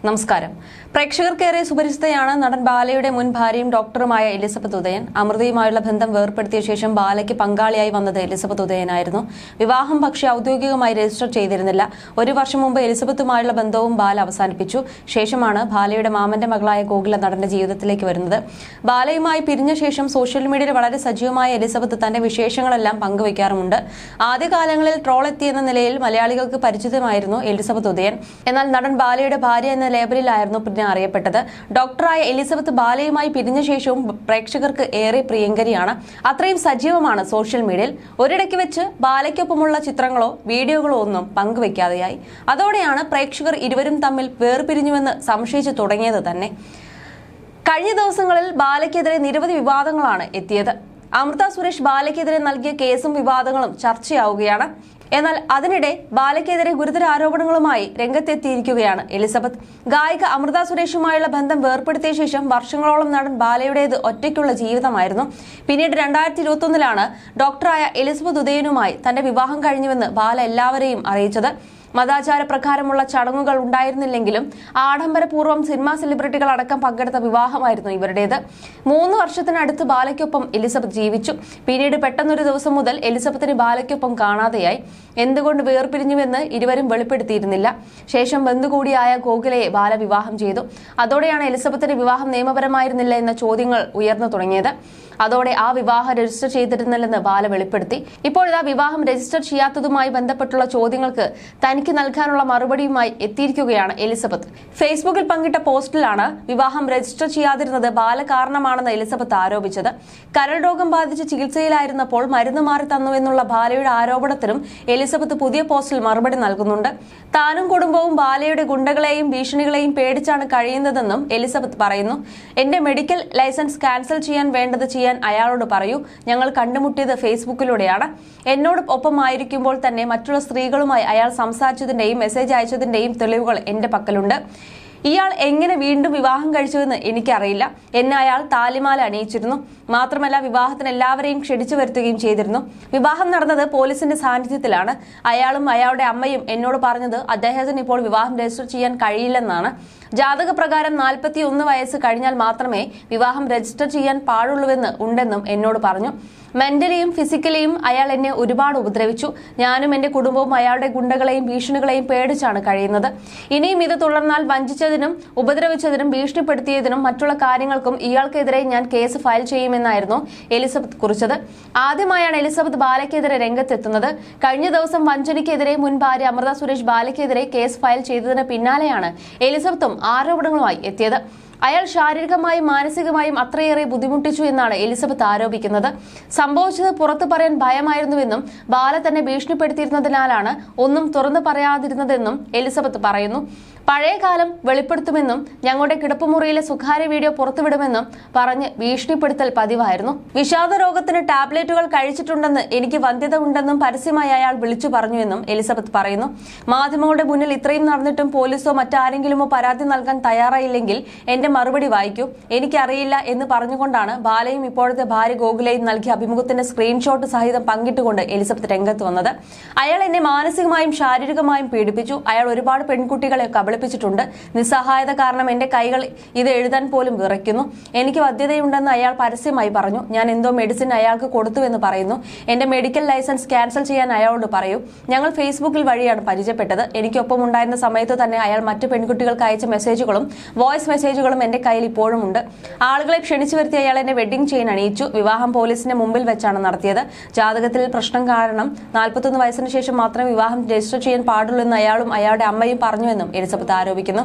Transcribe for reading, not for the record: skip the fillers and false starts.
നമസ്കാരം. പ്രേക്ഷകർക്കേറെ സുപരിചിതയാണ് നടൻ ബാലയുടെ മുൻ ഭാര്യയും ഡോക്ടറുമായ എലിസബത്ത് ഉദയൻ. അമൃതയുമായുള്ള ബന്ധം വേർപ്പെടുത്തിയ ശേഷം ബാലയ്ക്ക് പങ്കാളിയായി വന്നത് എലിസബത്ത് ഉദയനായിരുന്നു. വിവാഹം പക്ഷേ ഔദ്യോഗികമായി രജിസ്റ്റർ ചെയ്തിരുന്നില്ല. ഒരു വർഷം മുമ്പ് എലിസബത്തുമായുള്ള ബന്ധവും ബാല അവസാനിപ്പിച്ചു. ശേഷമാണ് ബാലയുടെ മാമന്റെ മകളായ ഗോകുല നടന്റെ ജീവിതത്തിലേക്ക് വരുന്നത്. ബാലയുമായി പിരിഞ്ഞ ശേഷം സോഷ്യൽ മീഡിയയിൽ വളരെ സജീവമായ എലിസബത്ത് തന്റെ വിശേഷങ്ങളെല്ലാം പങ്കുവയ്ക്കാറുമുണ്ട്. ആദ്യകാലങ്ങളിൽ ട്രോൾ എത്തിയെന്ന നിലയിൽ മലയാളികൾക്ക് പരിചിതമായിരുന്നു എലിസബത്ത് ഉദയൻ. എന്നാൽ നടൻ ബാലയുടെ ഭാര്യ എന്ന ലേബലിലായിരുന്നു പിന്നെ അറിയപ്പെട്ടത്. ഡോക്ടറായ എലിസബത്ത് ബാലയുമായി പിരിഞ്ഞ ശേഷവും പ്രേക്ഷകർക്ക് ഏറെ പ്രിയങ്കരിയാണ്. അത്രയും സജീവമാണ് സോഷ്യൽ മീഡിയയിൽ. ഒരിടയ്ക്ക് വെച്ച് ബാലയ്ക്കൊപ്പമുള്ള ചിത്രങ്ങളോ വീഡിയോകളോ ഒന്നും പങ്കുവയ്ക്കാതെയായി. അതോടെയാണ് പ്രേക്ഷകർ ഇരുവരും തമ്മിൽ വേർപിരിഞ്ഞുവെന്ന് സംശയിച്ചു തുടങ്ങിയത് തന്നെ. കഴിഞ്ഞ ദിവസങ്ങളിൽ ബാലയ്ക്കെതിരെ നിരവധി വിവാദങ്ങളാണ് എത്തിയത്. അമൃത സുരേഷ് ബാലയ്ക്കെതിരെ നൽകിയ കേസും വിവാദങ്ങളും ചർച്ചയാവുകയാണ്. എന്നാൽ അതിനിടെ ബാലയ്ക്കെതിരെ ഗുരുതര ആരോപണങ്ങളുമായി രംഗത്തെത്തിയിരിക്കുകയാണ് എലിസബത്ത്. ഗായിക അമൃത സുരേഷുമായുള്ള ബന്ധം വേർപ്പെടുത്തിയ ശേഷം വർഷങ്ങളോളം നടൻ ബാലയുടേത് ഒറ്റയ്ക്കുള്ള ജീവിതമായിരുന്നു. പിന്നീട് 2021 ഡോക്ടറായ എലിസബത്ത് ഉദയനുമായി തന്റെ വിവാഹം കഴിഞ്ഞുവെന്ന് ബാല എല്ലാവരെയും അറിയിച്ചത്. മതാചാര പ്രകാരമുള്ള ചടങ്ങുകൾ ഉണ്ടായിരുന്നില്ലെങ്കിലും ആഡംബരപൂർവ്വം സിനിമാ സെലിബ്രിറ്റികൾ അടക്കം പങ്കെടുത്ത വിവാഹമായിരുന്നു ഇവരുടേത്. 3 വർഷത്തിനടുത്ത് ബാലയ്ക്കൊപ്പം എലിസബത്ത് ജീവിച്ചു. പിന്നീട് പെട്ടെന്നൊരു ദിവസം മുതൽ എലിസബത്തിന് ബാലയ്ക്കൊപ്പം കാണാതെയായി. എന്തുകൊണ്ട് വേർപിരിഞ്ഞുവെന്ന് ഇരുവരും വെളിപ്പെടുത്തിയിരുന്നില്ല. ശേഷം ബന്ധുകൂടിയായ ഗോകുലയെ ബാല വിവാഹം ചെയ്തു. അതോടെയാണ് എലിസബത്തിന്റെ വിവാഹം നിയമപരമായിരുന്നില്ല എന്ന ചോദ്യങ്ങൾ ഉയർന്നു തുടങ്ങിയത്. അതോടെ ആ വിവാഹം രജിസ്റ്റർ ചെയ്തിരുന്നില്ലെന്ന് ബാല വെളിപ്പെടുത്തി. ഇപ്പോഴിതാ വിവാഹം രജിസ്റ്റർ ചെയ്യാത്തതുമായി ബന്ധപ്പെട്ടുള്ള ചോദ്യങ്ങൾക്ക് തനിക്ക് നൽകാനുള്ള മറുപടിയുമായി എത്തിയിരിക്കുകയാണ് എലിസബത്ത്. ഫേസ്ബുക്കിൽ പങ്കിട്ട പോസ്റ്റിലാണ് വിവാഹം രജിസ്റ്റർ ചെയ്യാതിരുന്നത് ബാല കാരണമാണെന്ന് എലിസബത്ത് ആരോപിച്ചത്. കരൾ രോഗം ബാധിച്ച് ചികിത്സയിലായിരുന്നപ്പോൾ മരുന്ന് മാറി തന്നുവെന്നുള്ള ബാലയുടെ ആരോപണത്തിനും എലിസബത്ത് പുതിയ പോസ്റ്റിൽ മറുപടി നൽകുന്നുണ്ട്. താനും കുടുംബവും ബാലയുടെ ഗുണ്ടകളെയും ഭീഷണികളെയും പേടിച്ചാണ് കഴിയുന്നതെന്നും എലിസബത്ത് പറയുന്നു. എന്റെ മെഡിക്കൽ ലൈസൻസ് ക്യാൻസൽ ചെയ്യാൻ വേണ്ടത് ചെയ്യാൻ അയാളോട് പറയൂ. ഞങ്ങൾ കണ്ടുമുട്ടിയത് ഫേസ്ബുക്കിലൂടെയാണ്. എന്നോട് ഒപ്പമായിരിക്കുമ്പോൾ തന്നെ മറ്റുള്ള സ്ത്രീകളുമായി അയാൾ സംസാരിച്ചതിന്റെയും മെസ്സേജ് അയച്ചതിന്റെയും തെളിവുകൾ എന്റെ പക്കലുണ്ട്. ഇയാൾ എങ്ങനെ വീണ്ടും വിവാഹം കഴിച്ചുവെന്ന് എനിക്കറിയില്ല. എന്നെ അയാൾ താലിമാല അണിയിച്ചിരുന്നു. മാത്രമല്ല വിവാഹത്തിന് എല്ലാവരെയും ക്ഷണിച്ചു വരുത്തുകയും ചെയ്തിരുന്നു. വിവാഹം നടന്നത് പോലീസിന്റെ സാന്നിധ്യത്തിലാണ്. അയാളും അയാളുടെ അമ്മയും എന്നോട് പറഞ്ഞത് അദ്ദേഹത്തിന് ഇപ്പോൾ വിവാഹം രജിസ്റ്റർ ചെയ്യാൻ കഴിയില്ലെന്നാണ്. ജാതക പ്രകാരം 41 വയസ്സ് കഴിഞ്ഞാൽ മാത്രമേ വിവാഹം രജിസ്റ്റർ ചെയ്യാൻ പാടുള്ളൂവെന്ന് ഉണ്ടെന്നും എന്നോട് പറഞ്ഞു. മെന്റലിയും ഫിസിക്കലിയും അയാൾ എന്നെ ഒരുപാട് ഉപദ്രവിച്ചു. ഞാനും എന്റെ കുടുംബവും അയാളുടെ ഗുണ്ടകളെയും ഭീഷണികളെയും പേടിച്ചാണ് കഴിയുന്നത്. ഇനിയും ഇത് തുടർന്നാൽ വഞ്ചിച്ചതിനും ഉപദ്രവിച്ചതിനും ഭീഷണിപ്പെടുത്തിയതിനും മറ്റുള്ള കാര്യങ്ങൾക്കും ഇയാൾക്കെതിരെ ഞാൻ കേസ് ഫയൽ ചെയ്യുമെന്നായിരുന്നു എലിസബത്ത് കുറിച്ചത്. ആദ്യമായാണ് എലിസബത്ത് ബാലയ്ക്കെതിരെ രംഗത്തെത്തുന്നത്. കഴിഞ്ഞ ദിവസം വഞ്ചനയ്ക്കെതിരെ മുൻ ഭാര്യ അമൃത സുരേഷ് ബാലയ്ക്കെതിരെ കേസ് ഫയൽ ചെയ്തതിന് പിന്നാലെയാണ് എലിസബത്തും ആരോപണങ്ങളുമായി എത്തിയത്. അയാൾ ശാരീരികമായും മാനസികമായും അത്രയേറെ ബുദ്ധിമുട്ടിച്ചു എന്നാണ് എലിസബത്ത് ആരോപിക്കുന്നത്. സംഭവിച്ചത് പുറത്തു പറയാൻ ഭയമായിരുന്നുവെന്നും ബാല തന്നെ ഭീഷണിപ്പെടുത്തിയിരുന്നതിനാലാണ് ഒന്നും തുറന്നു പറയാതിരുന്നതെന്നും എലിസബത്ത് പറയുന്നു. പഴയ കാലം വെളിപ്പെടുത്തുമെന്നും ഞങ്ങളുടെ കിടപ്പുമുറിയിലെ സ്വകാര്യ വീഡിയോ പുറത്തുവിടുമെന്നും പറഞ്ഞ് ഭീഷണിപ്പെടുത്തൽ പതിവായിരുന്നു. വിഷാദ രോഗത്തിന് ടാബ്ലറ്റുകൾ കഴിച്ചിട്ടുണ്ടെന്ന് എനിക്ക് വന്ധ്യത ഉണ്ടെന്നും പരസ്യമായി അയാൾ വിളിച്ചു പറഞ്ഞുവെന്നും എലിസബത്ത് പറയുന്നു. മാധ്യമങ്ങളുടെ മുന്നിൽ ഇത്രയും നടന്നിട്ടും പോലീസോ മറ്റാരെങ്കിലുമോ പരാതി നൽകാൻ തയ്യാറായില്ലെങ്കിൽ എന്റെ മറുപടി വായിക്കൂ. എനിക്കറിയില്ല എന്ന് പറഞ്ഞുകൊണ്ടാണ് ബാലയും ഇപ്പോഴത്തെ ഭാര്യ ഗോകുലയും നൽകിയ അഭിമുഖത്തിന്റെ സ്ക്രീൻഷോട്ട് സഹിതം പങ്കിട്ടുകൊണ്ട് എലിസബത്ത് രംഗത്ത് വന്നത്. അയാൾ എന്നെ മാനസികമായും ശാരീരികമായും പീഡിപ്പിച്ചു. അയാൾ ഒരുപാട് പെൺകുട്ടികളെ ിച്ചിട്ടുണ്ട്. നിസ്സഹായത കാരണം എന്റെ കൈകൾ ഇത് എഴുതാൻ പോലും വിറയ്ക്കുന്നു. എനിക്ക് വധ്യതയുണ്ടെന്ന് അയാൾ പരസ്യമായി പറഞ്ഞു. ഞാൻ എന്തോ മെഡിസിൻ അയാൾക്ക് കൊടുത്തുവെന്ന് പറയുന്നു. എന്റെ മെഡിക്കൽ ലൈസൻസ് ക്യാൻസൽ ചെയ്യാൻ അയാളോട് പറയൂ. ഞങ്ങൾ ഫേസ്ബുക്കിൽ വഴിയാണ് പരിചയപ്പെട്ടത്. എനിക്കൊപ്പം ഉണ്ടായിരുന്ന സമയത്ത് തന്നെ അയാൾ മറ്റു പെൺകുട്ടികൾക്ക് അയച്ച മെസ്സേജുകളും വോയിസ് മെസ്സേജുകളും എന്റെ കയ്യിൽ ഇപ്പോഴും ഉണ്ട്. ആളുകളെ ക്ഷണിച്ചു വരുത്തി അയാൾ എന്നെ വെഡിംഗ് ചെയിൻ അണിയിച്ചു. വിവാഹം പോലീസിന്റെ മുമ്പിൽ വെച്ചാണ് നടത്തിയത്. ജാതകത്തിൽ പ്രശ്നം കാരണം 41 വയസ്സിന് ശേഷം മാത്രമേ വിവാഹം രജിസ്റ്റർ ചെയ്യാൻ പാടുള്ളൂ എന്ന് അയാളും അയാളുടെ അമ്മയും പറഞ്ഞുവെന്നും എലിസബത്ത് ആരോപിക്കുന്നു.